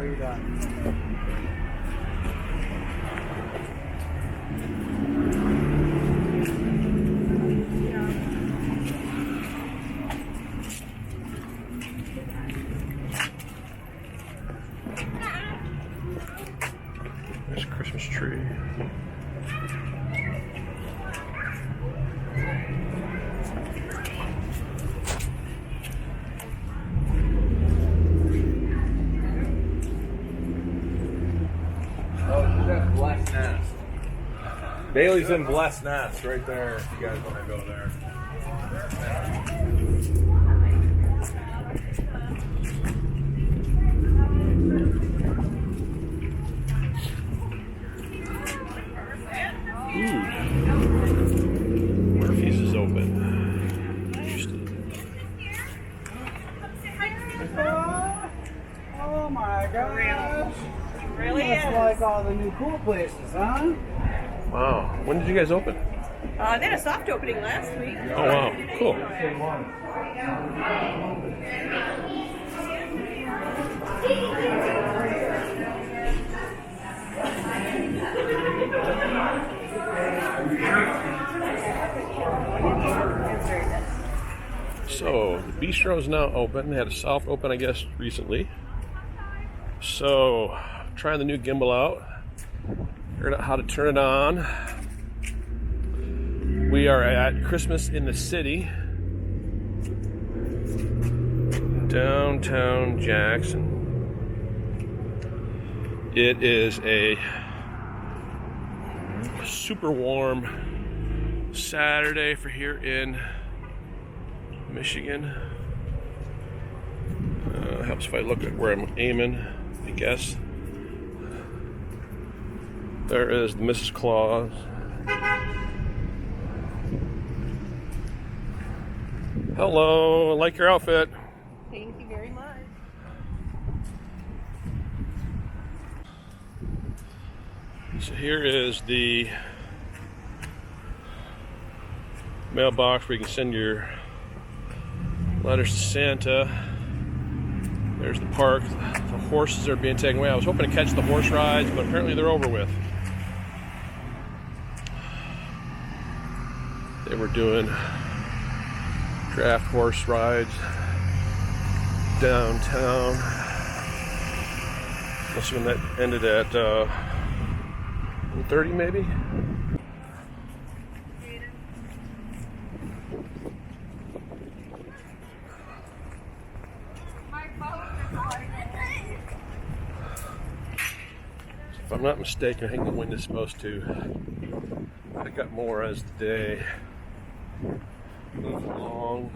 are you done? There's a Christmas tree. Blessed Nest. Bailey's in Blessed Nest right there if you guys want to go there. Murphy's is open. Oh my gosh. Really That's is. like all the new cool places, huh? Wow. When did you guys open? They had a soft opening last week. Oh, wow. Cool. So, the bistro is now open. They had a soft open, I guess, recently. So, trying the new gimbal out. Figured out how to turn it on. We are at Christmas in the City, downtown Jackson. It is a super warm Saturday for here in Michigan. Helps if I look at where I'm aiming, I guess. There is Mrs. Claus. Hello, I like your outfit. Thank you very much. So here is the mailbox where you can send your letters to Santa. There's the park. The horses are being taken away. I was hoping to catch the horse rides, but apparently they're over with. They were doing draft horse rides downtown. Must have been that ended at 1:30 maybe. If I'm not mistaken, I think the wind is supposed to pick up more as the day moves along.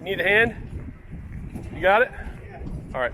Need a hand? You got it? All right.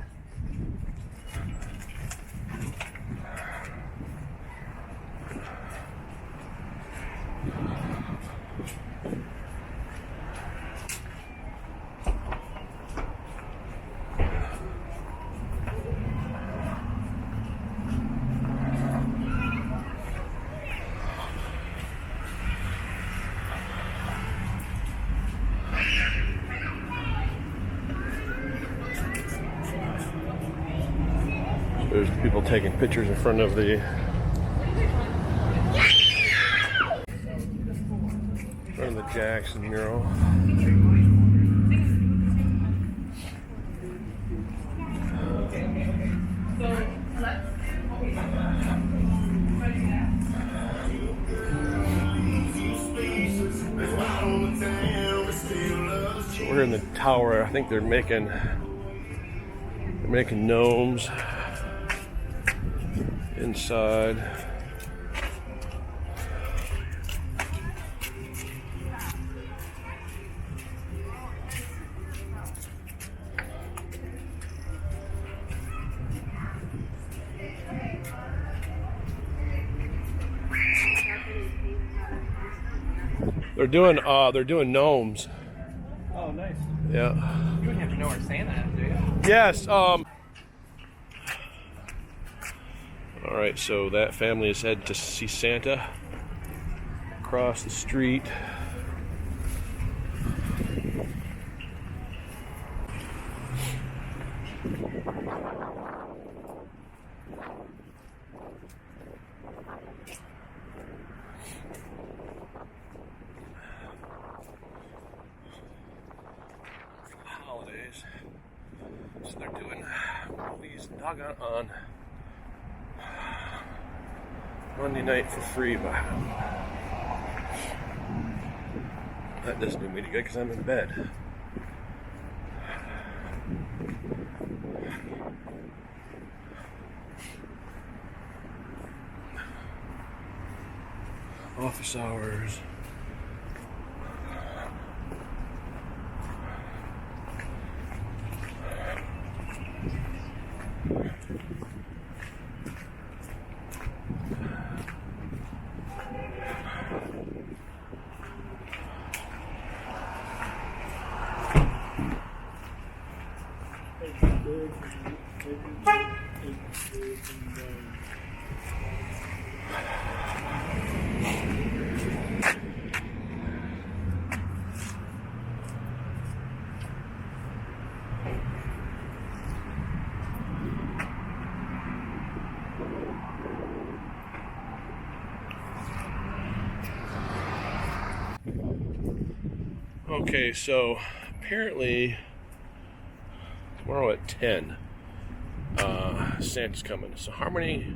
There's people taking pictures in front of the Jackson mural. So we're in the tower. I think they're making gnomes inside. They're doing gnomes. Oh, nice. Yeah. You wouldn't have to know where Santa is, do you? Yes. All right, so that family is headed to see Santa across the street. Holidays, so they're doing movies doggone on Monday night for free, but that doesn't do me any good because I'm in bed. Office hours. Okay, so apparently tomorrow at 10, Santa's coming. So Harmony,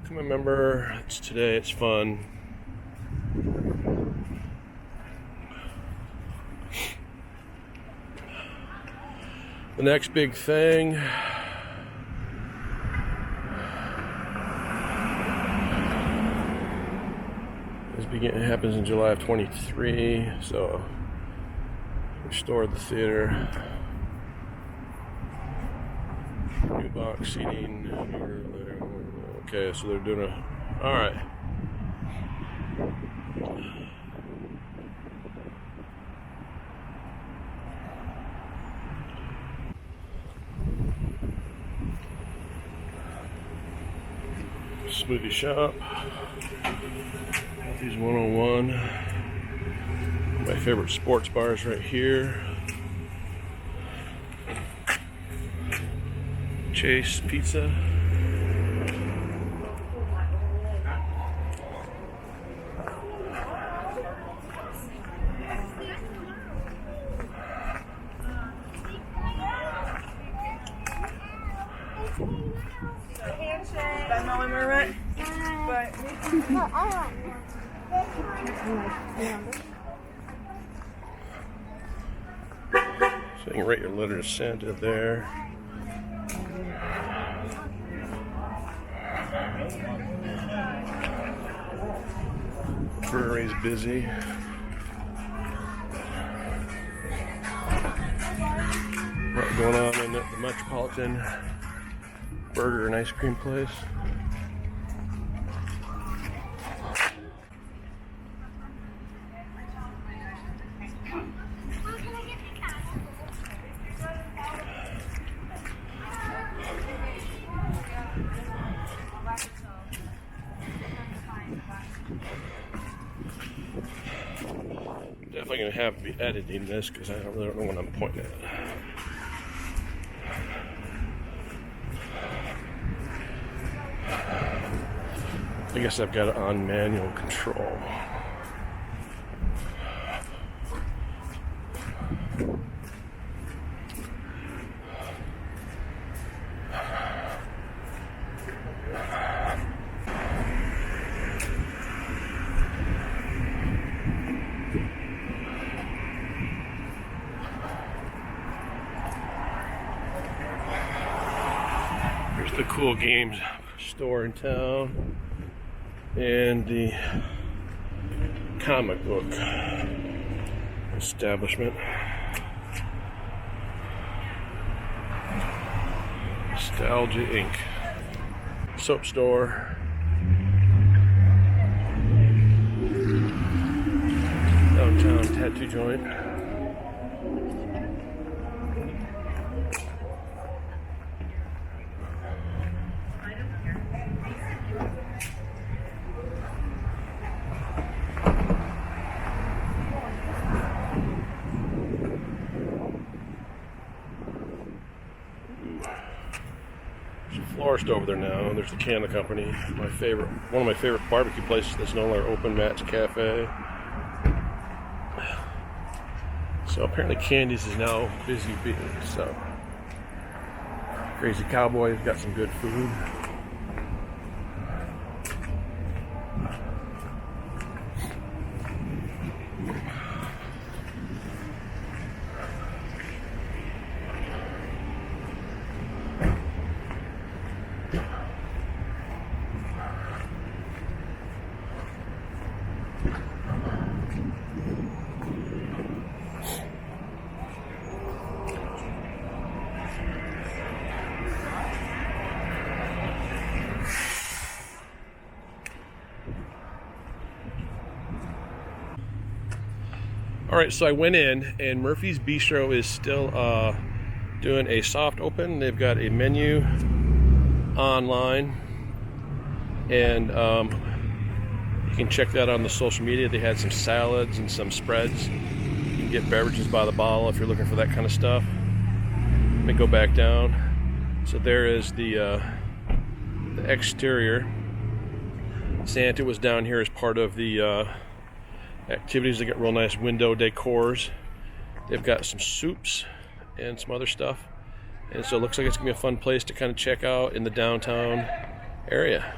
come remember, it's today, it's fun. The next big thing happens in July of 23, so restored the theater, new box seating here, there. Okay, so they're doing a, all right. Smoothie shop. Here's 101. My favorite sports bars right here. Chase Pizza. So you can write your letter to Santa there. Brewery's busy. What's going on in the Metropolitan Burger and Ice Cream place? Definitely gonna have to be editing this because I really don't know what I'm pointing at. I guess I've got it on manual control. Here's the cool games store in town and the comic book establishment. Nostalgia Inc. Soap store. Downtown tattoo joint. forced over there now. There's the Canada Company, one of my favorite barbecue places that's no longer open, Matt's Cafe. So apparently Candy's is now busy being, so. Crazy Cowboy's got some good food. All right, so I went in, and Murphy's Bistro is still doing a soft open. They've got a menu online, and you can check that on the social media. They had some salads and some spreads. You can get beverages by the bottle if you're looking for that kind of stuff. Let me go back down. So there is the exterior. Santa was down here as part of the activities. They got real nice window decors. They've got some soups and some other stuff, and so it looks like it's gonna be a fun place to kind of check out in the downtown area.